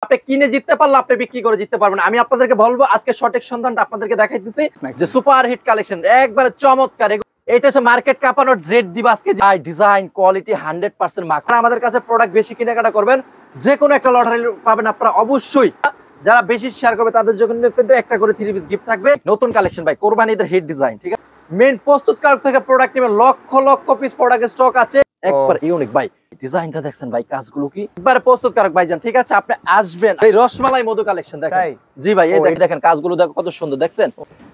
আপনি কিনে জিততে পারলে আপনি বিক্রি করে জিততে পারবেন। আমি আপনাদেরকে বলবো আজকে সঠিক সন্ধানটা আপনাদেরকে দেখাইতেছি যে সুপার হিট কালেকশন একবারে চমৎকার। এটা হচ্ছে মার্কেট কাঁপানোর রেট দিব আজকে। Design quality 100% mark. আমাদের কাছে প্রোডাক্ট বেশি কেনাকাটা করবেন, যে কোনো একটা লটারি পাবেন আপনারা অবশ্যই। যারা বেশি শেয়ার করবে তাদের জন্য কিন্তু একটা করে 3 পিস গিফট থাকবে। নতুন কালেকশন ভাই, কোরবানিদের হিট ডিজাইন, ঠিক আছে। মেইন প্রস্তুতকারক থেকে প্রোডাক্ট নেবেন, লক্ষ লক্ষ পিস প্রোডাক্টের স্টক আছে। একবার ইউনিক ভাই, ডিজাইনটা দেখছেন ভাই, কাজগুলো কি একবারে প্রস্তুতকারক ভাইজান, ঠিক আছে। আপনি আসবেন এই রসমালাই মধু কালেকশন দেখেন। জি ভাই, এই দেখেন কাজগুলো দেখো কত সুন্দর, দেখছেন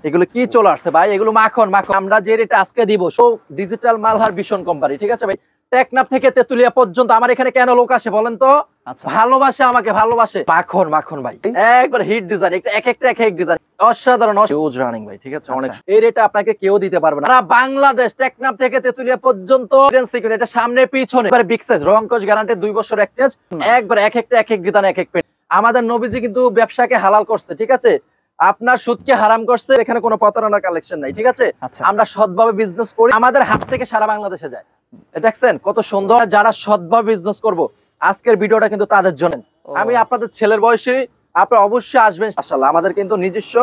এগুলো কি চলে আসছে ভাই, এগুলো মাখন মাখন। আমরা যে রেটে আজকে দিব, সো ডিজিটাল মালহার ভীষণ কোম্পানি, ঠিক আছে ভাই। টেকনাফ থেকে তেতুলিয়া পর্যন্ত আমার এখানে কেন লোক আসে বলেন তো? ভালোবাসে, আমাকে ভালোবাসে। মাখন মাখন ভাই, একবার হিট ডিজাইন, এক একটা এক এক ডিজাইন অসাধারণ রানিং ভাই, ঠিক আছে। অনেক এই রেটে আপনাকে কেউ দিতে পারবে না। বাংলাদেশ টেকনাফ থেকে তেতুলিয়া পর্যন্ত এটা সামনে পিছনে বিগ সাইজ, রং কস গ্যারান্টি 2 বছর এক্সচেঞ্জ। একবার এক একটা এক এক ডিজাইন এক এক পেন। আমাদের নবীজি কিন্তু ব্যবসাকে হালাল করছে, ঠিক আছে। আপনার সুদকে হারাম করছে, এখানে কোনো প্রতারণার কালেকশন নাই, ঠিক আছে। আমরা সৎভাবে বিজনেস করি, আমাদের হাত থেকে সারা বাংলাদেশে যায়। দেখছেন কত সুন্দর। যারা সৎভাবে বিজনেস করব, আজকের ভিডিওটা কিন্তু তাদের জন্য। আমি আপনাদের ছেলের বয়সী, আপনারা অবশ্যই আসবেন মাশাআল্লাহ। আমাদের কিন্তু নিজস্ব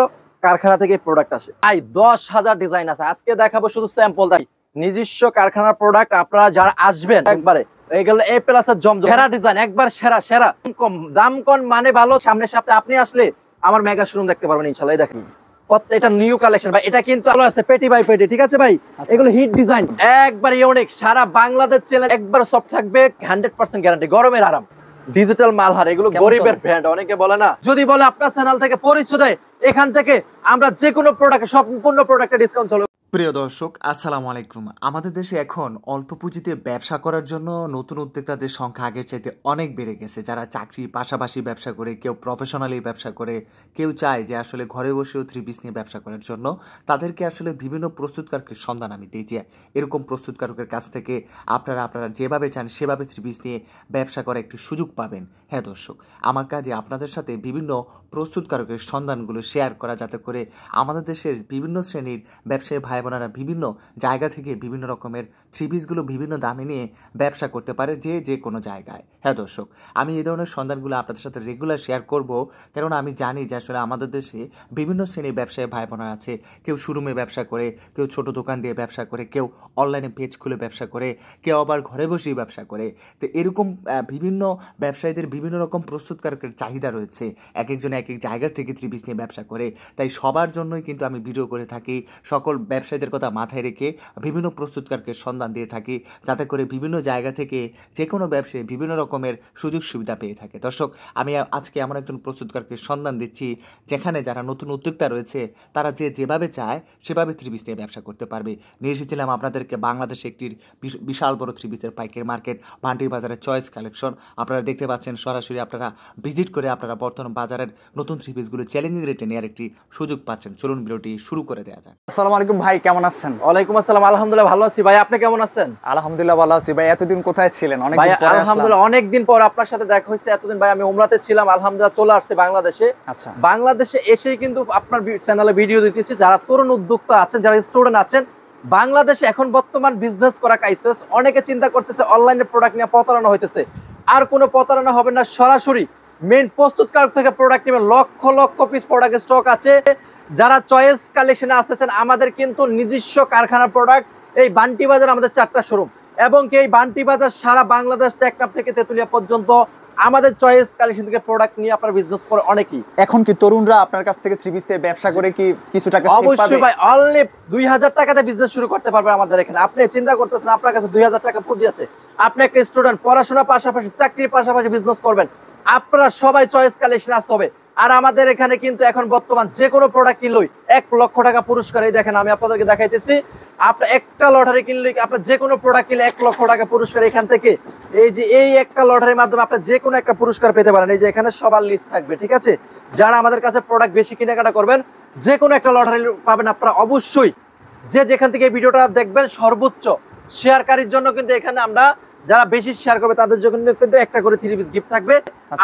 কারখানা থেকে প্রোডাক্ট আসে ভাই, 10,000 ডিজাইন আছে। আজকে দেখাবো শুধু স্যাম্পল, তাই নিজস্ব কারখানার প্রোডাক্ট। আপনারা যারা আসবেন একবারে এইগুলো এ প্লাস এর জমজম সেরা ডিজাইন, একবার সেরা সেরা। কম দাম কম মানে ভালো। সামনের সপ্তাহে আপনি আসলে আমার মেগা শোরুম দেখতে পারবেন ইনশাআল্লাহ। এই দেখেন এটা নিউ কালেকশন ভাই, এটা কিন্তু ভালো আছে পেটি বাই পেটি, ঠিক আছে ভাই। এগুলো হিট ডিজাইন, একবার ইউনিক। সারা বাংলাদেশ চ্যালেঞ্জ, একবার সফট থাকবে, 100% গ্যারান্টি, গরমের আরাম। ডিজিটাল মালহার, এগুলো গরিবের ব্র্যান্ড। অনেকে বলে না, যদি বলে আপনার চ্যানেল থেকে পরিচয় দেয়, এখান থেকে আমরা যে কোনো প্রোডাক্ট, সম্পূর্ণ প্রোডাক্টে ডিসকাউন্ট চলবে। প্রিয় দর্শক, আসসালামু আলাইকুম। আমাদের দেশে এখন অল্প পুঁজিতে ব্যবসা করার জন্য নতুন উদ্যোক্তাদের সংখ্যা আগের চাইতে অনেক বেড়ে গেছে। যারা চাকরির পাশাপাশি ব্যবসা করে, কেউ প্রফেশনালি ব্যবসা করে, কেউ চায় যে আসলে ঘরে বসেও 3 পিস নিয়ে ব্যবসা করার জন্য, তাদেরকে আসলে বিভিন্ন প্রস্তুতকারকের সন্ধান আমি দিই যে এরকম প্রস্তুতকারকের কাছ থেকে আপনারা যেভাবে চান সেভাবে 3 পিস নিয়ে ব্যবসা করার একটি সুযোগ পাবেন। হ্যাঁ দর্শক, আমার কাজে আপনাদের সাথে বিভিন্ন প্রস্তুতকারকের সন্ধানগুলো শেয়ার করা, যাতে করে আমাদের দেশের বিভিন্ন শ্রেণীর ব্যবসায়ী ভাই বোনেরা বিভিন্ন জায়গা থেকে বিভিন্ন রকমের 3 পিসগুলো বিভিন্ন দামে নিয়ে ব্যবসা করতে পারে, যে কোনো জায়গায়। হ্যাঁ দর্শক, আমি এই ধরনের সন্ধানগুলো আপনাদের সাথে রেগুলার শেয়ার করব, কারণ আমি জানি যে আসলে আমাদের দেশে বিভিন্ন শ্রেণীর ব্যবসায়ী ভাই বোনেরা আছে। কেউ শোরুমে ব্যবসা করে, কেউ ছোট দোকান দিয়ে ব্যবসা করে, কেউ অনলাইনে পেজ খুলে ব্যবসা করে, কেউ আবার ঘরে বসেই ব্যবসা করে। তো এরকম বিভিন্ন ব্যবসায়ীদের বিভিন্ন রকম প্রস্তুতকারকের চাহিদা রয়েছে। এক একজন এক এক জায়গা থেকে 3 পিস নিয়ে ব্যবসা করে। তাই সবার জন্যই কিন্তু আমি ভিডিও করে থাকি, সকল ব্যবসায়ীদের কথা মাথায় রেখে বিভিন্ন প্রস্তুতকারকের সন্ধান দিয়ে থাকি, যাতে করে বিভিন্ন জায়গা থেকে যে কোনো ব্যবসায়ী বিভিন্ন রকমের সুযোগ সুবিধা পেয়ে থাকে। দর্শক, আমি আজকে এমন একজন প্রস্তুতকারকের সন্ধান দিচ্ছি যেখানে যারা নতুন উদ্যোক্তা রয়েছে তারা যেভাবে চায় সেভাবে 3 পিস নিয়ে ব্যবসা করতে পারবে। নিয়ে এসেছিলাম আপনাদেরকে বাংলাদেশে একটি বিশাল বড় 3 পিসের পাইকারি মার্কেট, ভান্ডি বাজারের চয়েস কালেকশন। আপনারা দেখতে পাচ্ছেন, সরাসরি আপনারা ভিজিট করে আপনারা বর্তমান বাজারের নতুন 3 পিসগুলো চ্যালেঞ্জিং রেটে নেওয়ার একটি সুযোগ পাচ্ছেন। চলুন ভিডিওটি শুরু করে দেওয়া যাক। আসসালামু আলাইকুম ভাই, কেমন আছেন? ওয়ালাইকুম আসসালাম, আলহামদুলিল্লাহ ভালো আছি ভাই, আপনি কেমন আছেন? আলহামদুলিল্লাহ ভালো আছি ভাই। এতদিন কোথায় ছিলেন? আলহামদুলিল্লাহ অনেকদিন পর আপনার সাথে দেখা হয়েছে। এতদিন ভাই আমি উমরাতে ছিলাম, আলহামদুলিল্লাহ চলে আসছে বাংলাদেশে। আচ্ছা, বাংলাদেশে এসেই কিন্তু আপনার চ্যানেলে ভিডিও দিতেছি। যারা তরুণ উদ্যোক্তা আছেন, যারা স্টুডেন্ট আছেন, বাংলাদেশে এখন বর্তমান বিজনেস করা ক্রাইসিস। অনেকে চিন্তা করতেছে অনলাইনে প্রোডাক্ট নিয়ে প্রতারণা হইতেছে। আর কোনো প্রতারণা হবে না, সরাসরি মেইন প্রস্তুতকারক থেকে প্রোডাক্ট নেবেন, লক্ষ লক্ষ পিস প্রোডাক্টের স্টক আছে। যারা চয়েস কালেকশনে আসতেছেন, আমাদের কিন্তু নিজস্ব কারখানার প্রোডাক্ট। এই বান্টি বাজার আমাদের 4টা শোরুম, এবং এই বান্টি বাজার সারা বাংলাদেশ টেকনাফ থেকে তেতুলিয়া পর্যন্ত আমাদের চয়েস কালেকশন থেকে প্রোডাক্ট নিয়ে আপনারা বিজনেস করে অনেকেই। এখন কি তরুণরা আপনার কাছ থেকে 3 পিস দিয়ে ব্যবসা করে কি কিছু টাকা সেভ পাবে? অবশ্যই ভাই, অনলি 2000 টাকাতে বিজনেস শুরু করতে পারবে আমাদের এখানে। আপনি চিন্তা করতেছেন আপনার কাছে 2000 টাকা পুঁজি আছে, আপনি একটা স্টুডেন্ট, পড়াশোনার পাশাপাশি চাকরির পাশাপাশি বিজনেস করবেন, আপনারা সবাই চয়েস কালেকশন আসতে হবে। আর আমাদের এখানে কিন্তু এখন বর্তমান যে কোনো প্রোডাক্ট কিনলেই 1 লক্ষ টাকা পুরস্কার। এই দেখেন আমি আপনাদেরকে দেখাইতেছি, আপনার একটা লটারি কিনলে, আপনার যে কোনো প্রোডাক্ট কিনলে 1 লক্ষ টাকা পুরস্কার। এখান থেকে এই যে এই একটা লটারির মাধ্যমে আপনার যে কোনো একটা পুরস্কার পেতে পারেন। এই যে এখানে সবার লিস্ট থাকবে, ঠিক আছে। যারা আমাদের কাছে প্রোডাক্ট বেশি কেনাকাটা করবেন, যে কোনো একটা লটারি পাবেন আপনারা অবশ্যই। যেখান থেকে এই ভিডিওটা দেখবেন, সর্বোচ্চ শেয়ারকারীর জন্য কিন্তু এখানে আমরা, যারা বেশি শেয়ার করবে তাদের জন্য কিন্তু একটা করে 3 পিস গিফট থাকবে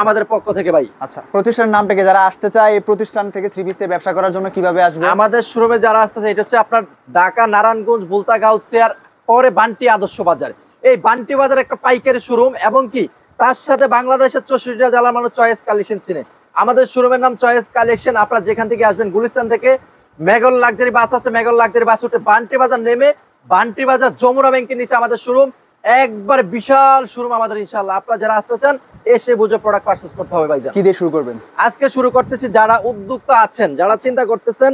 আমাদের পক্ষ থেকে ভাই। আচ্ছা, প্রতিষ্ঠানের নামটা কি? যারা আসতে চায় এই প্রতিষ্ঠান থেকে 3 পিস দিয়ে ব্যবসা করার জন্য কিভাবে আসবে? আমাদের শোরুমে যারা আসতেছে, এটা হচ্ছে আপনার ঢাকা নারায়ণগঞ্জ বুলতা গাউসিয়ার পরে বান্টি আদর্শ বাজার। এই বান্টি বাজার একটা পাইকারি শোরুম, এবং কি তার সাথে বাংলাদেশের 64টা জেলার মানুষ চয়েস কালেকশন চিনে। আমাদের শোরুমের নাম চয়েস কালেকশন। আপনারা যেখান থেকে আসবেন, গুলিস্তান থেকে মেগল লাক্সারি বাস আছে, মেগল লাক্সারি বাস উঠে বান্টি বাজার নেমে, বান্টি বাজার যমুনা ব্যাংকের নিচে আমাদের শোরুম। একবার বিশাল শোরুম আমাদের, ইনশাআল্লাহ আপনারা যারা আসতে চান এসে বুঝে প্রোডাক্ট পারচেজ করতে হবে ভাইজান। কি দিয়ে শুরু করবেন? আজকে শুরু করতেছি, যারা উদ্যোক্তা আছেন, যারা চিন্তা করতেছেন,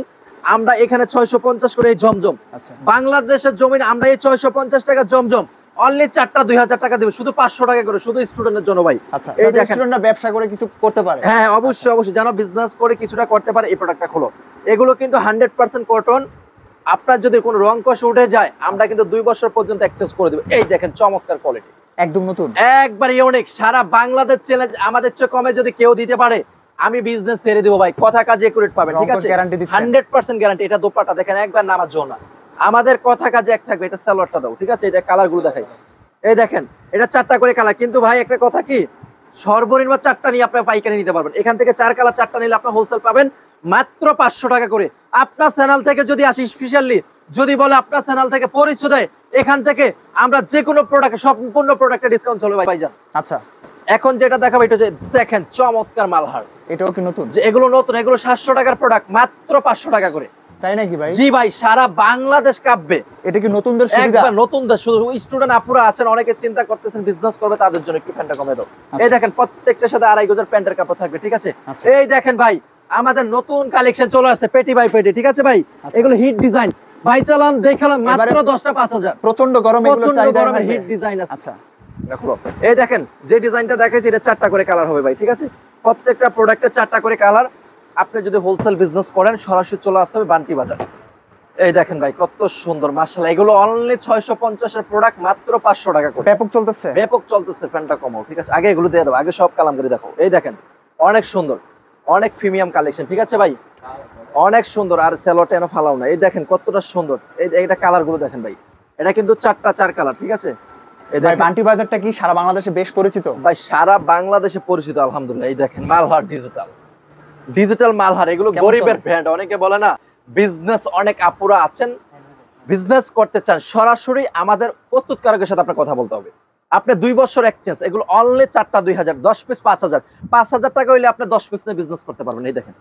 আমরা এখানে 650 করে এই জমজম, আচ্ছা বাংলাদেশের জমিন আমরা এই 650 টাকা জমজম অনলি 4টা 2000 টাকা দিব, শুধু 500 টাকা করে, শুধু স্টুডেন্টের জন্য ভাই। আচ্ছা, এই এই দেখেন স্টুডেন্টরা ব্যবসা করে কিছু করতে পারে। হ্যাঁ অবশ্যই অবশ্যই, যেন বিজনেস করে কিছুটা করতে পারে, এই প্রোডাক্টটা খোলো। এগুলো কিন্তু 100% কটন। আপনার যদি কোনো রং কষ উঠে যায় আমরা কিন্তু 2 বছর পর্যন্ত এক্সচেঞ্জ করে দেব। এই দেখেন চমৎকার কোয়ালিটি, একদম নতুন, একবার ইউনিক। সারা বাংলাদেশ চ্যালেঞ্জ, আমাদের চেয়ে কমে যদি কেউ দিতে পারে আমি বিজনেস ছেড়ে দেবো ভাই। কথা কাজে একুরেট পাবেন, ঠিক আছে? গ্যারান্টি দিচ্ছেন 100% গ্যারান্টি। এটা দোপাট্টা দেখেন, একবার নামার জন্য না, আমাদের কথা কাজে এক থাকবে। এটা সালোয়ারটা দাও, ঠিক আছে? এটা কালার গুলো দেখাই, এই দেখেন এটা 4টা করে কালার। কিন্তু ভাই একটা কথা কি, সর্বনিম্ন 4টা নিয়ে আপনার পাইকারি নিতে পারবেন। এখান থেকে 4 কালার 4টা নিলে আপনার হোলসেল পাবেন মাত্র 500 টাকা করে। আপনার চ্যানেল থেকে যদি আসি, স্পেশালি যদি বলে আপনার চ্যানেল থেকে পরিচয় দেয়, এখান থেকে আমরা যে কোনো প্রোডাক্ট, সম্পূর্ণ প্রোডাক্টে ডিসকাউন্ট চলবে ভাইজান। আচ্ছা, এখন যেটা দেখাবো এটা হচ্ছে দেখেন চমৎকার মালহার। এটাও কি নতুন? যে এগুলো নতুন, এগুলো 700 টাকার প্রোডাক্ট, মাত্র 500 টাকা করে। তাই নাকি ভাই? জি ভাই, সারা বাংলাদেশ কাঁপবে। এটা কি নতুনদের সুবিধা? একবার নতুনদের, শুধু স্টুডেন্ট আপুরা আছেন, অনেকে চিন্তা করতেছেন বিজনেস করবে, তাদের জন্য একটু প্যান্টটা কমে দাও। এই দেখেন প্রত্যেকটার সাথে 2.5 গজের প্যান্টের কাপড় থাকবে, ঠিক আছে? আচ্ছা। এই দেখেন ভাই আমাদের নতুন কালেকশন চলে আসছে, পেটি বাই পেটি, ঠিক আছে ভাই? আচ্ছা। এগুলো হিট ডিজাইন ভাই, চালান দেখালাম মাত্র 10টা 5000। প্রচন্ড গরম, এগুলো চাহিদা হিট ডিজাইন আছে। আচ্ছা, দেখো এই দেখেন যে ডিজাইনটা দেখাইছি, এটা 4টা করে কালার হবে ভাই, ঠিক আছে? প্রত্যেকটা প্রোডাক্টে 4টা করে কালার। আপনি যদি হোলসেল বিজনেস করেন সরাসরি চলে আসতে হবে বান্টি বাজার। এই দেখেন ভাই কত সুন্দর, মাশাআল্লাহ। এগুলো অনলি 650 এর প্রোডাক্ট, মাত্র 500 টাকা করে। ব্যাপক চলতেছে, ব্যাপক চলতেছে। প্যান্টটা কমাও, ঠিক আছে? আগে এগুলো দিয়ে দাও, আগে সব কালামকারী দেখো। এই দেখেন অনেক সুন্দর, অনেক প্রিমিয়াম কালেকশন, ঠিক আছে ভাই? অনেক সুন্দর। আর চেলোটেনও ফালাও না। এই দেখেন কতটা সুন্দর, এইটা কালার গুলো দেখেন ভাই। এটা কিন্তু 4টা 4 কালার, ঠিক আছে? এই ভাই দেখেন বান্টি বাজারটা কি সারা বাংলাদেশে বেশ পরিচিত? ভাই সারা বাংলাদেশে পরিচিত আলহামদুলিল্লাহ। এই দেখেন মালহার ডিজিটাল, ডিজিটাল মালহার। এগুলো কেমন গরিবের চলে? ব্র্যান্ড। অনেকে বলে না বিজনেস, অনেক আপুরা আছেন বিজনেস করতে চান, সরাসরি আমাদের প্রস্তুতকারকের সাথে আপনার কথা বলতে হবে। আপনি 2 বছর এক্সচেঞ্জ, এগুলো অনলি 4টা 2000, 10 পিস 5000। 5000 টাকা হইলে আপনি 10 পিস নিয়ে বিজনেস করতে পারবেন। এই দেখেন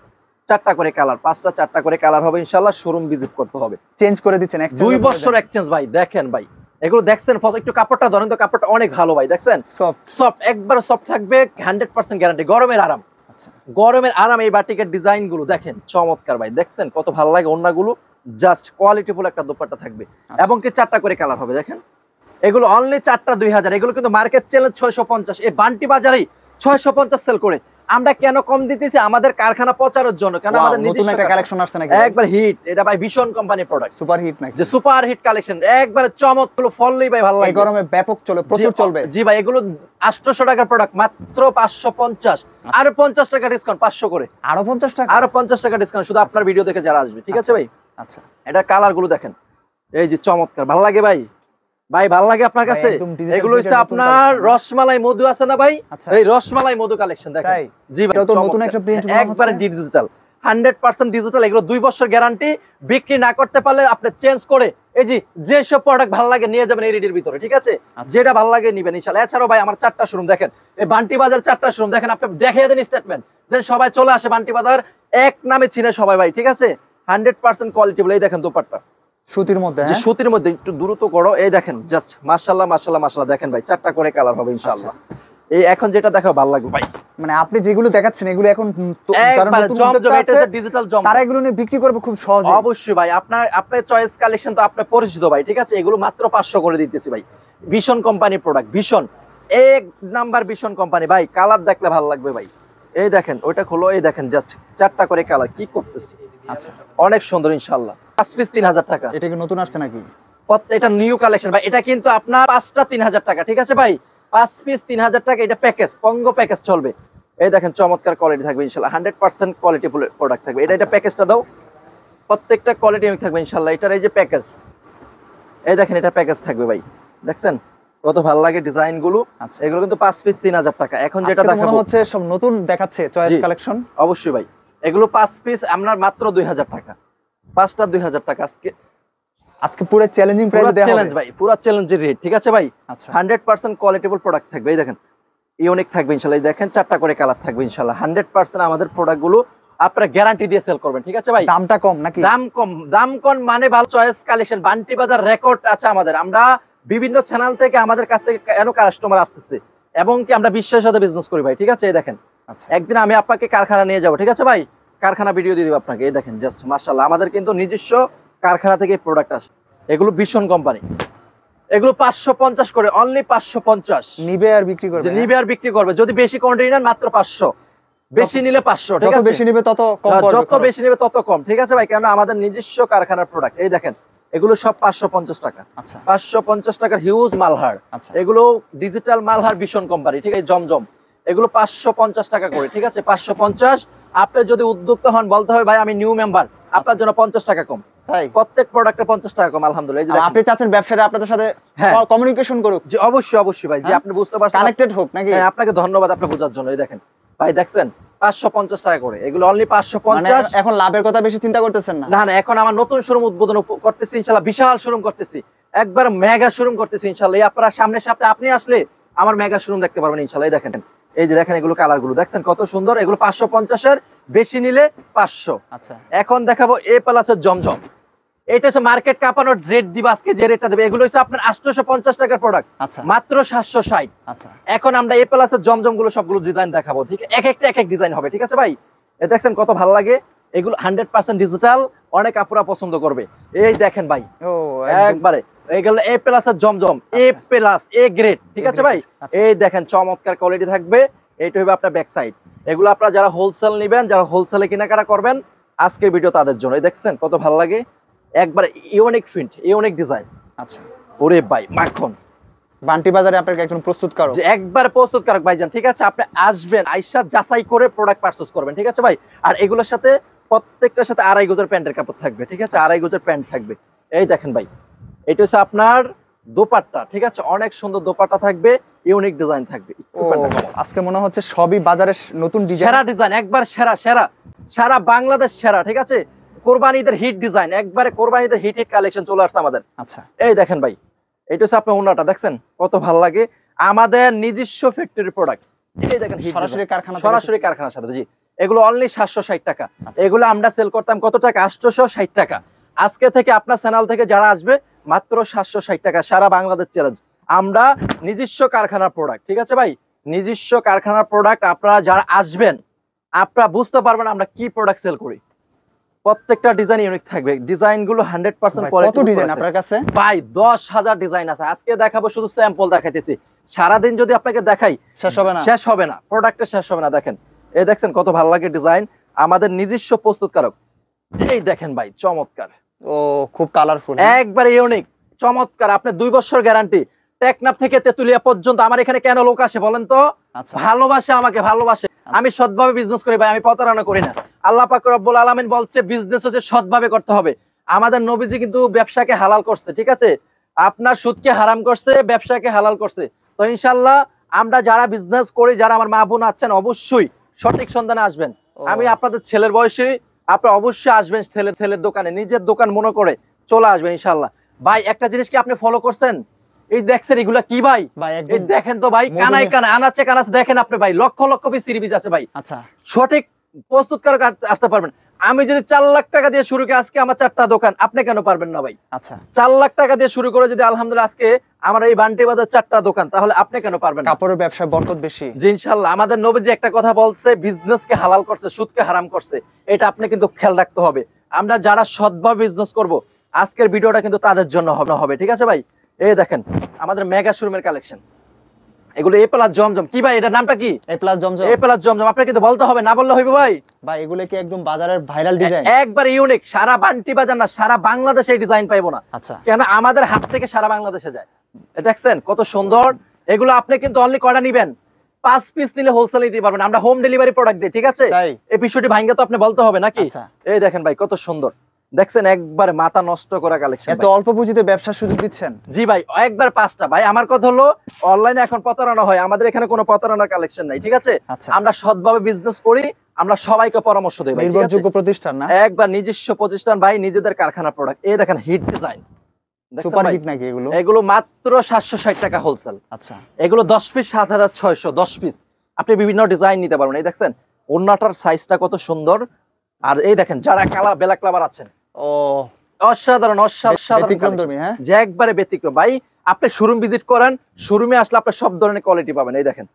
4টা করে কালার, 5টা 4টা করে কালার হবে ইনশাআল্লাহ। শোরুম ভিজিট করতে হবে। চেঞ্জ করে দিচ্ছেন, 2 বছর এক্সচেঞ্জ ভাই। দেখেন ভাই এগুলো দেখছেন, একটু কাপড়টা ধরেন তো, কাপড়টা অনেক ভালো ভাই। দেখছেন সফট, সফট, একবার সফট থাকবে, 100% গ্যারান্টি। গরমের আরাম, আচ্ছা গরমের আরাম। এই বাটিকের ডিজাইন গুলো দেখেন চমৎকার ভাই, দেখছেন কত ভালো লাগে। ওন্নাগুলো জাস্ট কোয়ালিটিফুল একটা দোপাট্টা থাকবে, এবং কি 4টা করে কালার হবে। দেখেন এগুলো অনলি 4টা 2000। এগুলো কিন্তু মার্কেট চ্যালেঞ্জ 650। এই বান্টি বাজারেই 650 সেল করে। আমরা কেন কম দিতেছি? আমাদের কারখানা প্রচারের জন্য, কেন আমাদের নতুন নিজস্ব একটা কালেকশন আসছে নাকি? একবার হিট। এটা ভাই ভীষণ কোম্পানি প্রোডাক্ট, সুপার হিট নাকি? যে সুপার হিট কালেকশন, একবারে চমৎকার। ফললেই ভাই ভালো এই লাগে। গরমে ব্যাপক চলে, প্রচুর চলবে। জি ভাই, এগুলো 800 টাকার প্রোডাক্ট, মাত্র 550। আর 50 টাকা ডিসকাউন্ট, 500 করে। আরো 50 টাকা? আরো 50 টাকা ডিসকাউন্ট, শুধু আপনার ভিডিও দেখে যারা আসবে, ঠিক আছে ভাই? আচ্ছা, এটা কালার গুলো দেখেন, এই যে চমৎকার। ভালো লাগে ভাই? ভাই ভালো লাগে আপনার কাছে? একদম digital এগুলো হচ্ছে নতুন আপনার collection। রসমালাই মধু আছে না ভাই? আচ্ছা। এই রসমালাই মধু কালেকশন দেখেন। তাই? জি ভাই, এটাও তো নতুন চমৎকার। একটা print মনে একবারে হচ্ছে। Digital, 100% digital. এগুলো 2 বছর গ্যারান্টি। বিক্রি না করতে পারলে আপনি চেঞ্জ করে, এই যে সব প্রোডাক্ট ভালো লাগে নিয়ে যাবেন এই রেডির ভিতরে, ঠিক আছে? যেটা ভালো লাগে নিবেন ইনশাআল্লাহ। এছাড়াও ভাই আমার 4টা শোরুম দেখেন, এই বান্টি বাজার 4টা শোরুম দেখেন। আপনি দেখিয়ে দেন স্টেটমেন্ট, যে সবাই চলে আসে বান্টি বাজার, এক নামে চিনে সবাই ভাই, ঠিক আছে? 100% কোয়ালিটি বলে। এই দেখেন দোপাট্টা সুতির মধ্যে, যে হ্যাঁ? সুতির মধ্যে, একটু দ্রুত করো। এই দেখেন জাস্ট মাশাআল্লাহ মাশাআল্লাহ মাশাআল্লাহ। দেখেন ভাই 4টা করে কালার হবে ইনশাআল্লাহ। এই এখন যেটা দেখাও ভালো লাগবে ভাই, মানে আপনি যেগুলো দেখাচ্ছেন এগুলো এখন যারা একবারে নতুন জমজম। উদ্যোক্তা এটা আছে, হচ্ছে ডিজিটাল জমজম। তারা এগুলো নিয়ে বিক্রি করবে খুব সহজে। অবশ্যই ভাই, আপনার চয়েস কালেকশন তো আপনার পরিচিত ভাই, ঠিক আছে? এগুলো মাত্র 500 করে দিতেছি ভাই। ভীষণ কোম্পানি প্রোডাক্ট, ভীষণ এক নাম্বার ভীষণ কোম্পানি ভাই। কালার দেখলে ভালো লাগবে ভাই। এই দেখেন ওইটা খোলো, এই দেখেন জাস্ট 4টা করে কালার। কি করতেছি? আচ্ছা, অনেক সুন্দর ইনশাআল্লাহ। 5 পিস 3000 টাকা। এটা কি নতুন আসছে নাকি? এটা নিউ কালেকশন ভাই। এটা কিন্তু আপনার 5টা 3000 টাকা, ঠিক আছে ভাই? 5 পিস 3000 টাকা। এটা প্যাকেজ, পঙ্গো প্যাকেজ চলবে। এই দেখেন চমৎকার কোয়ালিটি থাকবে ইনশাআল্লাহ। 100% কোয়ালিটি প্রোডাক্ট থাকবে। এটা প্যাকেজটা দাও, প্রত্যেকটা কোয়ালিটি থাকবে ইনশাআল্লাহ। এটার এই যে প্যাকেজ, এই দেখেন এটা প্যাকেজ থাকবে ভাই। দেখছেন কত ভালো লাগে ডিজাইন গুলো। আচ্ছা, এগুলো কিন্তু 5 পিস 3000 টাকা। এখন যেটা আজকে তো মনে দেখাবো হচ্ছে সব নতুন দেখাচ্ছে চয়েস জি। কালেকশন। অবশ্যই ভাই, এগুলো 5 পিস আপনার মাত্র 2000 টাকা। 5টা 2000 টাকা। আজকে পুরো চ্যালেঞ্জিং প্রাইসে দেওয়া চ্যালেঞ্জ হবে ভাই, পুরো চ্যালেঞ্জের রেট, ঠিক আছে ভাই? আচ্ছা, 100% কোয়ালিটিফুল প্রোডাক্ট থাকবে। এই দেখেন ইউনিক থাকবে ইনশাআল্লাহ। দেখেন 4টা করে কালার থাকবে ইনশাআল্লাহ। 100% আমাদের প্রোডাক্টগুলো আপনারা গ্যারান্টি দিয়ে সেল করবেন, ঠিক আছে ভাই? দামটা কম নাকি? দাম কম মানে ভালো চয়েস কালেকশন। বান্টি বাজার রেকর্ড আছে আমাদের। আমরা বিভিন্ন চ্যানেল থেকে আমাদের কাছ থেকে কেন কাস্টমার আসতেছে এবং কি আমরা বিশ্বাসের সাথে বিজনেস করি ভাই, ঠিক আছে? এই দেখেন আচ্ছা, একদিন আমি আপনাকে কারখানা নিয়ে যাব, ঠিক আছে ভাই? কারখানা ভিডিও দিয়ে দিব আপনাকে। এই দেখেন জাস্ট মাশাআল্লাহ, আমাদের কিন্তু নিজস্ব কারখানা থেকে প্রোডাক্ট আসে। এগুলো ভীষণ কোম্পানি, এগুলো 550 করে, অনলি 550 নিবে আর বিক্রি করবে। নিবে আর বিক্রি করবে। যদি বেশি কোয়ান্টিটি নেন মাত্র 500, বেশি নিলে 500, ঠিক যত আছে? বেশি নিবে তত কম পড়বে, যত বেশি নেবে তত কম, ঠিক আছে ভাই? কেন আমাদের নিজস্ব কারখানার প্রোডাক্ট। এই দেখেন এগুলো সব 550 টাকা। আচ্ছা 550 টাকার হিউজ মালহার। আচ্ছা, এগুলো ডিজিটাল মালহার ভীষণ কোম্পানি, ঠিক আছে? জমজম এগুলো 550 টাকা করে, ঠিক আছে? 550। আপনি যদি উদ্যোক্তা হন বলতে হবে ভাই আমি নিউ মেম্বার, আপনার জন্য 50 টাকা কম। তাই প্রত্যেক প্রোডাক্টে 50 টাকা কম, আলহামদুলিল্লাহ। এই যে দেখেন। আপনি চাচ্ছেন ব্যবসাটা আপনাদের সাথে হ্যাঁ। কমিউনিকেশন করুক, জি অবশ্যই অবশ্যই ভাই, যে হ্যাঁ? আপনি বুঝতে পারছেন, কানেক্টেড হোক নাকি? হ্যাঁ, আপনাকে ধন্যবাদ আপনি বোঝার জন্য। এই দেখেন ভাই, দেখছেন 550 টাকা করে, এগুলো অনলি মানে 550। এখন লাভের কথা বেশি চিন্তা করতেছেন না? না না, এখন আমার নতুন শোরুম উদ্বোধন করতেছি ইনশাআল্লাহ। বিশাল শোরুম করতেছি, একবার মেগা শোরুম করতেছি ইনশাআল্লাহ। এই আপনারা সামনের সপ্তাহে আপনি আসলে আমার মেগা শোরুম দেখতে পারবেন ইনশাআল্লাহ। এই দেখেন, এই যে দেখেন এগুলো কালার গুলো দেখছেন কত সুন্দর। এগুলো 550 এর, বেশি নিলে 500। আচ্ছা, এখন দেখাবো এ প্লাসের জমজম। এটা হচ্ছে মার্কেট কাঁপানোর রেট দিব আজকে, যে রেটটা দেবে। এগুলো হচ্ছে আপনার 850 টাকার প্রোডাক্ট, আচ্ছা, মাত্র 760। আচ্ছা, এখন আমরা এ প্লাসের জমজম গুলো সবগুলো ডিজাইন দেখাবো, ঠিক? এক একটা এক এক ডিজাইন হবে, ঠিক আছে ভাই? এ দেখছেন কত ভালো লাগে। এগুলো 100% ডিজিটাল, অনেক আপুরা পছন্দ করবে। এই দেখেন ভাই, ও একদম। একবারে এইগুলো এ প্লাসের জমজম, এ প্লাস, এ গ্রেড, ঠিক আছে ভাই? আচ্ছা। এই দেখেন চমৎকার কোয়ালিটি থাকবে। এইটা হবে আপনার ব্যাক সাইড। এগুলো আপনারা যারা হোলসেল নেবেন, যারা হোলসেলে কেনাকাটা করবেন, আজকের ভিডিও তাদের জন্য। এই দেখছেন কত ভালো লাগে, একবার ইউনিক প্রিন্ট, ইউনিক ডিজাইন। আচ্ছা, ওরে ভাই মাখন, বান্টি বাজারে আপনাকে একজন প্রস্তুতকারক। যে একবার প্রস্তুতকারক ভাইজান, ঠিক আছে? আপনি আসবেন, আইসা যাচাই করে প্রোডাক্ট পারচেজ করবেন, ঠিক আছে ভাই? আর এগুলোর সাথে প্রত্যেকটার সাথে 2.5 গজের প্যান্টের কাপড় থাকবে, ঠিক আছে? 2.5 গজের প্যান্ট থাকবে। এই দেখেন ভাই, এটা হচ্ছে আপনার দোপাট্টা, ঠিক আছে? অনেক সুন্দর দোপাট্টা থাকবে, ইউনিক ডিজাইন থাকবে। একটু ও, প্যান্টটা কমাও। আজকে মনে হচ্ছে সবই বাজারের নতুন ডিজাইন। সেরা ডিজাইন, একবার সেরা সেরা, সারা বাংলাদেশ সেরা, ঠিক আছে? কোরবানিদের হিট ডিজাইন, একবারে কোরবানিদের হিট হিট কালেকশন চলে আসছে আমাদের। আচ্ছা, এই দেখেন ভাই, এটা হচ্ছে আপনার ওনাটা, দেখছেন কত ভালো লাগে। আমাদের নিজস্ব ফ্যাক্টরি প্রোডাক্ট। এই দেখেন hit সরাসরি design। কারখানা থেকে? সরাসরি কারখানার সাথে, জি। এগুলো অনলি 760 টাকা। আচ্ছা। এগুলো আমরা সেল করতাম কত টাকা? 860 টাকা। আজকে থেকে আপনার চ্যানেল থেকে যারা আসবে মাত্র 760 টাকা, সারা বাংলাদেশ চ্যালেঞ্জ। আমরা নিজস্ব কারখানার প্রোডাক্ট, ঠিক আছে ভাই? নিজস্ব কারখানার প্রোডাক্ট। আপনারা যারা আসবেন আপনারা বুঝতে পারবেন আমরা কি প্রোডাক্ট সেল করি। প্রত্যেকটা ডিজাইন ইউনিক থাকবে, ডিজাইন গুলো 100% ভাই, কত ডিজাইন আপনার কাছে? ভাই 10,000 ডিজাইন আছে। আজকে দেখাবো শুধু স্যাম্পল দেখাইতেছি, সারাদিন যদি আপনাকে দেখাই শেষ হবে না। শেষ হবে না, প্রোডাক্টটা শেষ হবে না। দেখেন এই দেখছেন কত ভালো লাগে ডিজাইন, আমাদের নিজস্ব প্রস্তুতকারক। এই দেখেন ভাই চমৎকার, ও খুব কালারফুল। একবারে ইউনিক চমৎকার। আপনি 2 বছর গ্যারান্টি, টেকনাফ থেকে তেতুলিয়া পর্যন্ত। আমার এখানে কেন লোক আসে বলেন তো? আচ্ছা, ভালোবাসে, আমাকে ভালোবাসে। আমি সৎভাবে বিজনেস করি ভাই, আমি প্রতারণা করি না। আল্লাহ পাক রব্বুল আলামিন বলছে বিজনেস হচ্ছে সৎভাবে করতে হবে। আমাদের নবীজি কিন্তু ব্যবসাকে হালাল করছে, ঠিক আছে? আপনার সুদকে হারাম করছে, ব্যবসাকে হালাল করছে। তো ইনশাআল্লাহ আমরা যারা বিজনেস করি, যারা আমার মা বোন আছেন, অবশ্যই সঠিক সন্ধানে আসবেন। ও। আমি আপনাদের ছেলের বয়সী, আপনারা অবশ্যই আসবেন ছেলের দোকানে, নিজের দোকান মনে করে চলে আসবেন ইনশাআল্লাহ। ভাই একটা জিনিস কি আপনি ফলো করছেন? এই দেখছেন এগুলা কি ভাই? ভাই এই একদম। দেখেন তো ভাই, কানায় কানায়, আনাচে কানাচে দেখেন আপনি ভাই, লক্ষ লক্ষ পিস সিরিজ আছে ভাই। আচ্ছা, সঠিক প্রস্তুতকারক আসতে পারবেন। আমি যদি 4 লাখ টাকা দিয়ে শুরু করি আজকে আমার 4টা দোকান, আপনি কেন পারবেন না ভাই? আচ্ছা, 4 লাখ টাকা দিয়ে শুরু করে যদি আলহামদুলিল্লাহ আজকে আমার এই বান্টি বাজার 4টা দোকান, তাহলে আপনি কেন পারবেন না? কাপড়ের ব্যবসায় বরকত বেশি। জি ইনশাআল্লাহ। আমাদের নবীজি একটা কথা বলছে, বিজনেসকে হালাল করছে, সুদকে হারাম করছে। এটা আপনি কিন্তু খেয়াল রাখতে হবে। আমরা যারা সৎভাবে বিজনেস করব, আজকের ভিডিওটা কিন্তু তাদের জন্য হবে, ঠিক আছে ভাই? এই দেখেন আমাদের মেগা শোরুমের কালেকশন, এগুলো এ প্লাস জমজম। কি ভাই এটার নামটা কি? এ প্লাস জমজম। এ প্লাস জমজম, আপনাকে কিন্তু বলতে হবে, না বললে হইবে ভাই? ভাই এগুলো কি একদম বাজারের ভাইরাল ডিজাইন? একবার ইউনিক, সারা বান্টি বাজার না, সারা বাংলাদেশে এই ডিজাইন পাইবো না। আচ্ছা, কেন আমাদের হাত থেকে সারা বাংলাদেশে যায়। দেখছেন কত সুন্দর। এগুলো আপনি কিন্তু অনলি কয়টা নিবেন? 5 পিস নিলে হোলসেলে দিতে পারবেন। আমরা হোম ডেলিভারি প্রোডাক্ট দিই, ঠিক আছে? তাই? এই বিষয়টি ভাঙ্গা তো আপনি বলতে হবে নাকি? আচ্ছা। এই দেখেন ভাই কত সুন্দর, দেখছেন একবার মাথা নষ্ট করা কালেকশন। এত অল্প পুঁজিতে ব্যবসার সুযোগ দিচ্ছেন? জি ভাই, একবার 5টা। ভাই আমার কথা হলো অনলাইনে এখন প্রতারণা হয়, আমাদের এখানে কোনো প্রতারণার কালেকশন নাই, ঠিক আছে? আচ্ছা, আমরা সৎভাবে বিজনেস করি, আমরা সবাইকে পরামর্শ দেই ভাই, ঠিক আছে? নির্ভরযোগ্য প্রতিষ্ঠান না? একবার নিজস্ব প্রতিষ্ঠান ভাই, নিজেদের কারখানা প্রোডাক্ট। এই দেখেন হিট ডিজাইন, সুপার হিট নাকি এগুলো? এগুলো মাত্র 760 টাকা হোলসেল। আচ্ছা, এগুলো 10 পিস 7600, 10 পিস আপনি বিভিন্ন ডিজাইন নিতে পারবেন। এই দেখছেন ওন্নাটার সাইজটা কত সুন্দর। আর এই দেখেন যারা কালা ব্ল্যাক লাভার আছেন, ও অসাধারণ অসাধারণ ব্যতিক্রমধর্মী, হ্যাঁ যে একবারে ব্যতিক্রম ভাই। আপনি শোরুম ভিজিট করেন, শোরুমে আসলে আপনি সব ধরনের কোয়ালিটি পাবেন। এই দেখেন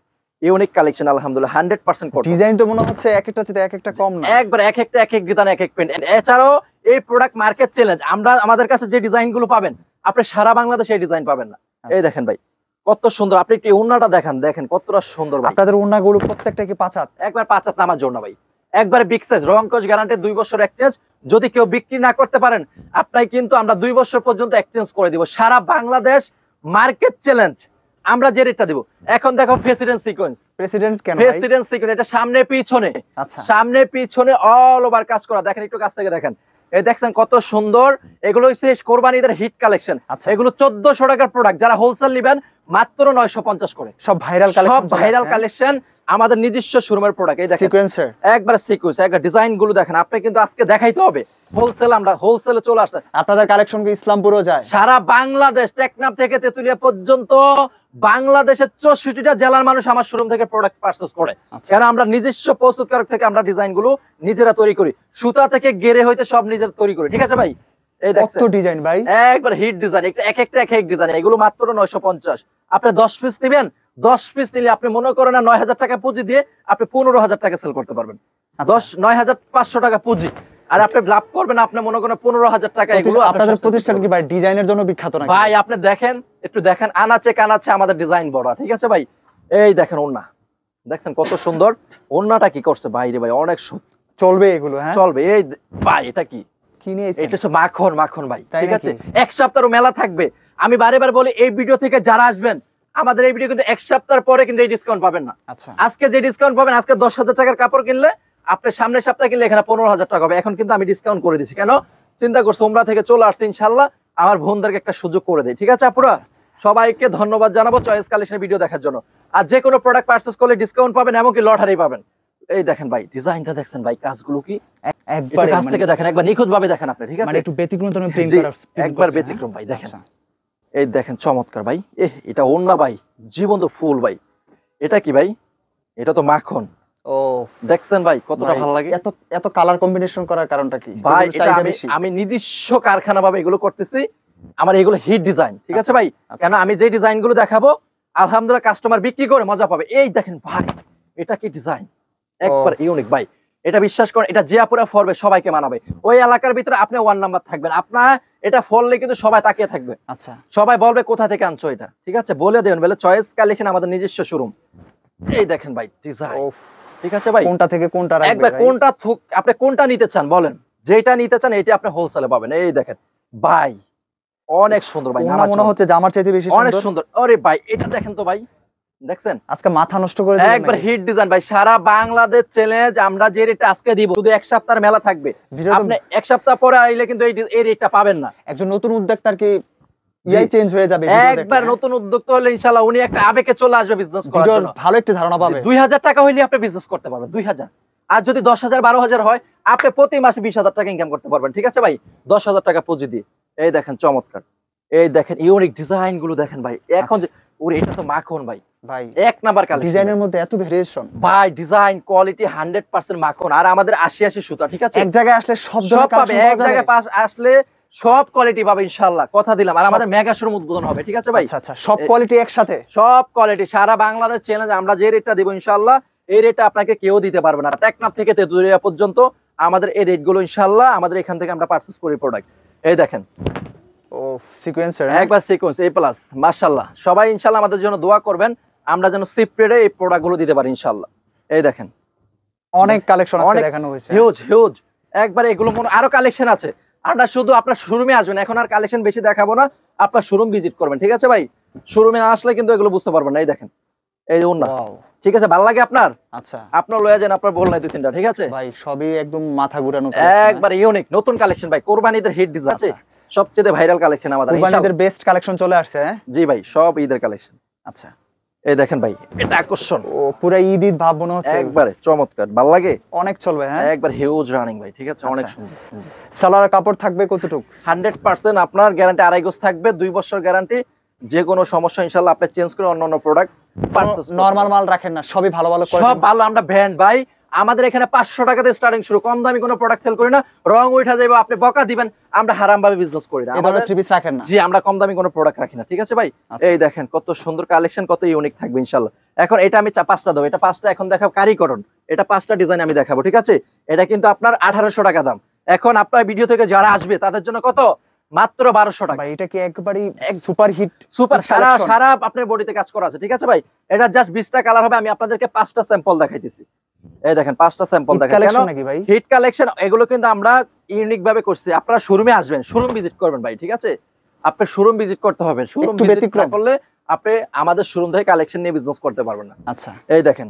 ইউনিক কালেকশন, আলহামদুলিল্লাহ 100% কটন। ডিজাইন তো মনে হচ্ছে এক একটা চেয়ে এক একটা কম না, একবার এক একটা এক এক ডিজাইন এক এক প্রিন্ট। এছাড়াও এই প্রোডাক্ট মার্কেট চ্যালেঞ্জ, আমরা আমাদের কাছে যে ডিজাইন গুলো পাবেন আপনি সারা বাংলাদেশে এই ডিজাইন পাবেন না। এই দেখেন ভাই কত সুন্দর, আপনি একটু ওন্নাটা দেখেন, দেখেন কতটা সুন্দর ভাই। আপনাদের ওন্নাগুলো প্রত্যেকটা কি 5 হাত? একবার 5 হাত নামার জন্য ভাই, একবারে বিগ সাইজ, রং কস গ্যারান্টি, 2 বছর এক্সচেঞ্জ। যদি কেউ বিক্রি না করতে পারেন আপনাই কিন্তু আমরা 2 বছর পর্যন্ত এক্সচেঞ্জ করে দিব। সারা বাংলাদেশ মার্কেট চ্যালেঞ্জ আমরা যে রেটটা দিব। এখন দেখো প্রেসিডেন্ট সিকোয়েন্স, প্রেসিডেন্ট কেন ভাই? প্রেসিডেন্ট সিকোয়েন্স, এটা সামনে পিছনে, আচ্ছা, সামনে পিছনে অল ওভার কাজ করা। দেখেন একটু কাছ থেকে দেখেন, এই দেখছেন কত সুন্দর। এগুলো হচ্ছে কোরবানিদের হিট কালেকশন। আচ্ছা, এগুলো 1400 টাকার প্রোডাক্ট, যারা হোলসেল নেবেন মাত্র 950 করে। সব ভাইরাল কালেকশন, সব ভাইরাল কালেকশন, আমাদের নিজস্ব শোরুমের প্রোডাক্ট। এই দেখেন সিকোয়েন্সার, একবার সিকোয়েন্স, একবার ডিজাইন গুলো দেখেন। আপনি কিন্তু আজকে দেখাইতে হবে হোলসেল, আমরা হোলসেলে চলে আসতে। আপনাদের কালেকশন কি ইসলামপুরও যায়? সারা বাংলাদেশ, টেকনাফ থেকে তেতুলিয়া পর্যন্ত বাংলাদেশের 64টা জেলার মানুষ আমার শোরুম থেকে প্রোডাক্ট পারচেজ করে। আচ্ছা, কারণ আমরা নিজস্ব প্রস্তুতকারক থেকে আমরা ডিজাইন গুলো নিজেরা তৈরি করি, সুতা থেকে গেরে হইতে সব নিজেরা তৈরি করি। ঠিক আছে ভাই, এই দেখছেন কত ডিজাইন ভাই, একবার হিট ডিজাইন, এক একটা এক এক ডিজাইন। এগুলো মাত্র 950। আপনি 10 পিস নেবেন, 10 পিস নিলে আপনি মনে করেন না 9000 টাকা পুঁজি দিয়ে আপনি 15000 টাকা সেল করতে পারবেন। 9500 টাকা পুঁজি, আর আপনি লাভ করবেন আপনি মনে করেন 15000 টাকা। এগুলো আপনাদের প্রতিষ্ঠান কি ভাই ডিজাইনের জন্য বিখ্যাত নাকি? ভাই আপনি দেখেন, একটু দেখেন, আনাচে কানাচে আমাদের ডিজাইন বড়। ঠিক আছে ভাই, এই দেখেন ওন্না, দেখছেন কত সুন্দর। ওন্নাটা কি করছে ভাই রে ভাই, অনেক চলবে এগুলো? হ্যাঁ চলবে। এই ভাই এটা কি, কিনে এটা হচ্ছে মাখন, মাখন ভাই। তাই ঠিক আছে, নাকি? এক সপ্তাহের মেলা থাকবে। আমি বারে বারে বলি এই ভিডিও থেকে যারা আসবেন আমাদের এই ভিডিও কিন্তু এক সপ্তাহ পরে কিন্তু এই ডিসকাউন্ট পাবেন না। আচ্ছা, আজকে যে ডিসকাউন্ট পাবেন, আজকে 10,000 টাকার কাপড় কিনলে আপনি সামনের সপ্তাহে কিনলে এখানে 15,000 টাকা হবে। এখন কিন্তু আমি ডিসকাউন্ট করে দিচ্ছি। কেন চিন্তা করছো, উমরা থেকে চলে আসছে, ইনশাল্লাহ আমার বোনদেরকে একটা সুযোগ করে দেয়। ঠিক আছে আপুরা, সবাইকে ধন্যবাদ জানাবো চয়েস কালেকশনের ভিডিও দেখার জন্য। আর যে কোনো প্রোডাক্ট পারচেজ করলে ডিসকাউন্ট পাবেন, এমনকি লটারি পাবেন। এই দেখেন ভাই ডিজাইনটা দেখছেন ভাই, কাজগুলো কি একবার কাছ থেকে দেখেন, একবার নিখুঁত ভাবে দেখেন আপনি। ঠিক আছে, মানে একটু ব্যতিক্রম তো প্রিন্ট জি, করা, একবার ব্যতিক্রম ভাই দেখেন। এই দেখেন চমৎকার ভাই, এটা ওন্না ভাই, জীবন্ত ফুল ভাই। এটা কি ভাই, এটা তো মাখন। ও দেখছেন ভাই কতটা ভালো লাগে। এত এত কালার কম্বিনেশন করার কারণটা কি ভাই? এটা আমি নিজস্ব কারখানা ভাবে এগুলো করতেছি, আমার এগুলো হিট ডিজাইন। ঠিক আছে ভাই, কেন আমি যে ডিজাইন গুলো দেখাবো আলহামদুলিল্লাহ কাস্টমার বিক্রি করে মজা পাবে। এই দেখেন ভাই, এটা কি ডিজাইন, একবার ইউনিক ভাই। এটা বিশ্বাস করেন, এটা যে আপুরা ফরবে সবাইকে মানাবে। ওই এলাকার ভিতরে আপনি 1 নাম্বার থাকবেন, আপনার এটা ফললে কিন্তু সবাই তাকিয়ে থাকবে। আচ্ছা, সবাই বলবে কোথা থেকে আনছো এটা। ঠিক আছে, বলে দেবেন, বলে চয়েস কালেকশন আমাদের নিজস্ব শোরুম। এই দেখেন ভাই ডিজাইন। ঠিক আছে ভাই, কোনটা থেকে কোনটা রাখবেন একবার কোনটা আপনি কোনটা নিতে চান বলেন, যেটা নিতে চান এটা আপনি হোলসেলে পাবেন। এই দেখেন ভাই অনেক সুন্দর ভাই, ওনা মনে হচ্ছে জামার চাইতে বেশি অনেক সুন্দর। সুন্দর। আরে ভাই এটা দেখেন তো ভাই, দেখছেন আজকে মাথা নষ্ট করে দিলেন একবার নাকি? হিট ডিজাইন ভাই, সারা বাংলাদেশ চ্যালেঞ্জ। আমরা যে রেটটা আজকে দিব, শুধু এক সপ্তাহের মেলা থাকবে, ভিডিও তো- আপনি এক সপ্তাহ পরে আইলে কিন্তু এই রেটটা পাবেন না। একজন নতুন উদ্যোক্তার কি ইয়াই চেঞ্জ হয়ে যাবে ভিডিও দেখলে, একবার হ্যাঁ? নতুন উদ্যোক্তা হলে ইনশাআল্লাহ উনি একটা আবেগে চলে আসবে বিজনেস করার ভিডিওর জন্য। ভালো একটি ধারণা পাবে। 2000 টাকা হইলে আপনি বিজনেস করতে পারবেন, 2000। আর যদি 10,000 12,000 হয় আপনি প্রতি মাসে 20,000 টাকা ইনকাম করতে পারবেন। ঠিক আছে ভাই, 10,000 টাকা পুঁজি দিয়ে। এই দেখেন চমৎকার, এই দেখেন ইউনিক ডিজাইন গুলো দেখেন ভাই। এখন যে ওরে এটা তো মাখন ভাই, ভাই এক নাম্বার কালেকশন। ডিজাইনের মধ্যে এত ভেরিয়েশন ভাই ডিজাইন কোয়ালিটি 100% মাখন। আর আমাদের 80 সুতা। ঠিক আছে, এক জায়গায় আসলে সব সব ধরনের পাবে, এক জায়গায় আসলে সব কোয়ালিটি পাবে ইনশাআল্লাহ, কথা দিলাম। আর আমাদের মেগা শোরুম উদ্বোধন হবে। ঠিক আছে ভাই, আচ্ছা আচ্ছা, সব কোয়ালিটি একসাথে, সব কোয়ালিটি সারা বাংলাদেশ চ্যালেঞ্জ। আমরা যে রেটটা দিব ইনশাআল্লাহ এই রেটটা আপনাকে কেউ দিতে পারবে না। টেকনাফ থেকে তেতুলিয়া পর্যন্ত আমাদের এই রেট গুলো ইনশাআল্লাহ আমাদের এখান থেকে আমরা পারচেজ করি প্রোডাক্ট। এই দেখেন ও সিকোয়েন্সার, একবার সিকোয়েন্স এ প্লাস, মাশাআল্লাহ। সবাই ইনশাআল্লাহ আমাদের জন্য দোয়া করবেন, আমরা যেন চিপ রেটে এই প্রোডাক্ট গুলো দিতে পারি ইনশাআল্লাহ। এই দেখেন অনেক কালেকশন আছে অনেক দেখানো হয়েছে, হিউজ হিউজ একবার। এগুলো আরো কালেকশন আছে, আমরা শুধু আপনার শোরুমে আসবেন। এখন আর কালেকশন বেশি দেখাবো না, আপনার শোরুম ভিজিট করবেন। ঠিক আছে ভাই, শোরুমে না আসলে কিন্তু এগুলো বুঝতে পারবেন না। এই দেখেন এই ওন্না, ওয়াও ঠিক আছে, ভালো লাগে আপনার, আচ্ছা আপনার লয়ে যান, আপনার বল নাই 2-3টা। ঠিক আছে ভাই, সবই একদম মাথা ঘুরানো একবার ইউনিক নতুন কালেকশন ভাই, কোরবানিদের হিট ডিজাইন আছে, সবচেয়ে ভাইরাল কালেকশন আমাদের কুরবানিদের বেস্ট কালেকশন চলে আসছে, হ্যাঁ জি ভাই, সব ঈদের কালেকশন। আচ্ছা এই দেখেন ভাই, এটা আকর্ষণ, ও পুরো ঈদ ঈদ ভাব মনে হচ্ছে, একবারে চমৎকার, ভালো লাগে, অনেক চলবে। হ্যাঁ, একবার হিউজ রানিং ভাই, ঠিক আছে, অনেক আচ্ছা। সুন্দর। সালোয়ার কাপড় থাকবে কতটুকু? 100% আপনার গ্যারান্টি, 2.5 গজ থাকবে, 2 বছর গ্যারান্টি, যে কোনো সমস্যা ইনশাআল্লাহ আপনি চেঞ্জ করে অন্য প্রোডাক্ট পারচেজ করতে নরমাল পারবেন। মাল রাখেন না, সবই ভালো ভালো সব ভালো, আমরা ব্র্যান্ড ভাই, আমাদের এখানে 500 টাকাতে স্টার্টিং শুরু, কম দামি কোনো প্রোডাক্ট সেল করি না, রং উঠা যাবে আপনি বকা দিবেন, আমরা হারাম ভাবে বিজনেস করি না, আমাদের থ্রি পিস রাখেন না। জি, আমরা কম দামি কোনো প্রোডাক্ট রাখি না, ঠিক আছে ভাই। আচ্ছা। এই দেখেন কত সুন্দর কালেকশন, কত ইউনিক থাকবে ইনশাআল্লাহ। এখন এটা আমি 5টা দেবো, এটা 5টা এখন দেখাবো কারিগরণ, এটা 5টা ডিজাইন আমি দেখাবো, ঠিক আছে। এটা কিন্তু আপনার 1800 টাকা দাম। এখন আপনার ভিডিও থেকে যারা আসবে তাদের জন্য কত, মাত্র 1200 টাকা। ভাই এটা কি একবারই সুপার হিট, সুপার, সারা সারা আপনার বডিতে কাজ করা আছে, ঠিক আছে ভাই। এটা জাস্ট 20টা কালার হবে, আমি আপনাদেরকে 5টা স্যাম্পল দেখাইতেছি। এই দেখেন 5টা স্যাম্পল দেখেন, কালেকশন নাকি ভাই? হিট কালেকশন, এগুলো কিন্তু আমরা ইউনিক ভাবে করছি। আপনারা শোরুমে আসবেন, শোরুম ভিজিট করবেন ভাই, ঠিক আছে। আপনি শোরুম ভিজিট করতে হবে, শোরুম একটু ভিজিট ব্যতিক্রম। না করলে আপনি আমাদের শোরুম থেকে কালেকশন নিয়ে বিজনেস করতে পারবেন না। আচ্ছা, এই দেখেন,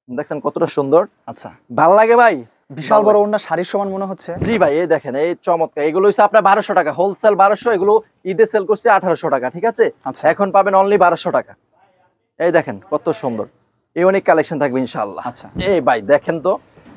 দেখছেন কতটা সুন্দর, আচ্ছা, ভালো লাগে ভাই, বিশাল বড় ওন্না, শাড়ির সমান মনে হচ্ছে। জি ভাই, এই দেখেন, এই চমৎকার, এগুলো হচ্ছে আপনার 1200 টাকা হোলসেল, 1200, এগুলো ঈদে সেল করছে 1800 টাকা, ঠিক আছে। আচ্ছা, এখন পাবেন অনলি 1200 টাকা। এই দেখেন কত সুন্দর ইউনিক কালেকশন থাকবে ইনশাআল্লাহ। আচ্ছা, এই ভাই দেখেন তো,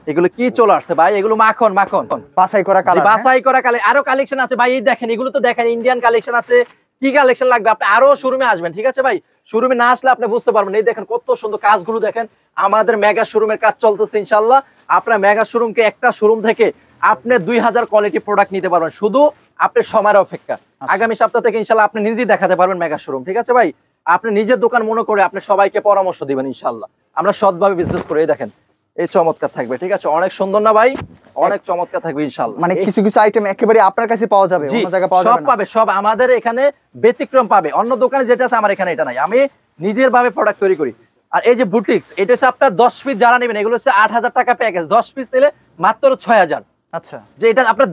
এগুলো কি চলে আসছে ভাই, এগুলো মাখন মাখন, বাছাই করা জি, কালার, বাছাই করা কালেকশন, আরো কালেকশন আছে ভাই। এই দেখেন, এগুলো তো দেখেন ইন্ডিয়ান কালেকশন আছে, কি কালেকশন লাগবে আপনি আরো শোরুমে আসবেন, ঠিক আছে ভাই। শোরুমে না আসলে আপনি বুঝতে পারবেন। এই দেখেন কত সুন্দর কাজগুলো দেখেন, আমাদের মেগা শোরুমের কাজ চলতেছে ইনশাআল্লাহ। আপনার মেগা শোরুমকে একটা শোরুম থেকে আপনি 2000 কোয়ালিটি প্রোডাক্ট নিতে পারবেন, শুধু আপনি সময়ের অপেক্ষা। আগামী সপ্তাহ থেকে ইনশাআল্লাহ আপনি নিজেই দেখাতে পারবেন মেগা শোরুম, ঠিক আছে ভাই। আপনি নিজের দোকান মনে করে আপনি সবাইকে পরামর্শ দিবেন ইনশাআল্লাহ, আমরা সৎভাবে বিজনেস করি। এই দেখেন, এই চমৎকার থাকবে, ঠিক আছে, অনেক সুন্দর না ভাই, অনেক চমৎকার থাকবে ইনশাআল্লাহ। মানে কিছু কিছু আইটেম একেবারে আপনার কাছে পাওয়া যাবে, জি, অন্য জায়গায় পাওয়া সব যাবে না। পাবে, সব আমাদের এখানে ব্যতিক্রম পাবে, অন্য দোকানে যেটা আছে আমার এখানে এটা নাই, আমি নিজের ভাবে প্রোডাক্ট তৈরি করি। আর এই যে বুটিক্স, এটা হচ্ছে আপনার 10 পিস যারা নেবেন, এগুলো হচ্ছে 8000 টাকা প্যাকেজ, 10 পিস নিলে মাত্র 6000। আচ্ছা, যে এটা আপনার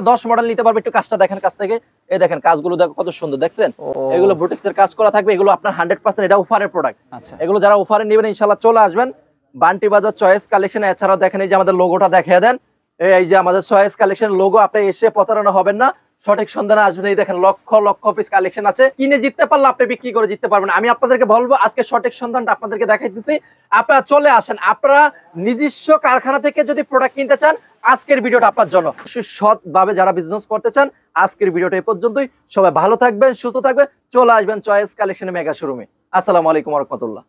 10 মডেল নিতে পারবে। একটু কাজটা দেখেন কাছ থেকে, এই দেখেন কাজগুলো দেখো কত সুন্দর, দেখছেন এগুলো বুটিক্স এর কাজ করা থাকবে, এগুলো আপনার 100% এটা অফারের প্রোডাক্ট। আচ্ছা, এগুলো যারা অফারে নেবেন ইনশাআল্লাহ চলে আসবেন বান্টি বাজার চয়েস কালেকশন। এছাড়াও দেখেন এই যে আমাদের লোগোটা দেখিয়ে দেন, এই যে আমাদের চয়েস কালেকশন লোগো, আপনি এসে প্রতারণা হবেন না, সঠিক সন্ধানে আসবেন। এই দেখেন লক্ষ লক্ষ পিস কালেকশন আছে, কিনে জিততে পারলে আপনি বিক্রি করে জিততে পারবেন। আমি আপনাদেরকে বলবো আজকে সঠিক সন্ধানটা আপনাদেরকে দেখাইতেছি, আপনারা চলে আসেন। আপনারা নিজস্ব কারখানা থেকে যদি প্রোডাক্ট কিনতে চান, আজকের ভিডিওটা আপনার জন্য। সৎভাবে যারা বিজনেস করতে চান, আজকের ভিডিওটা এই পর্যন্তই। সবাই ভালো থাকবেন, সুস্থ থাকবেন, চলে আসবেন চয়েস কালেকশনের মেগা শোরুমে। আসসালামু আলাইকুম ওয়া রাহমাতুল্লাহ।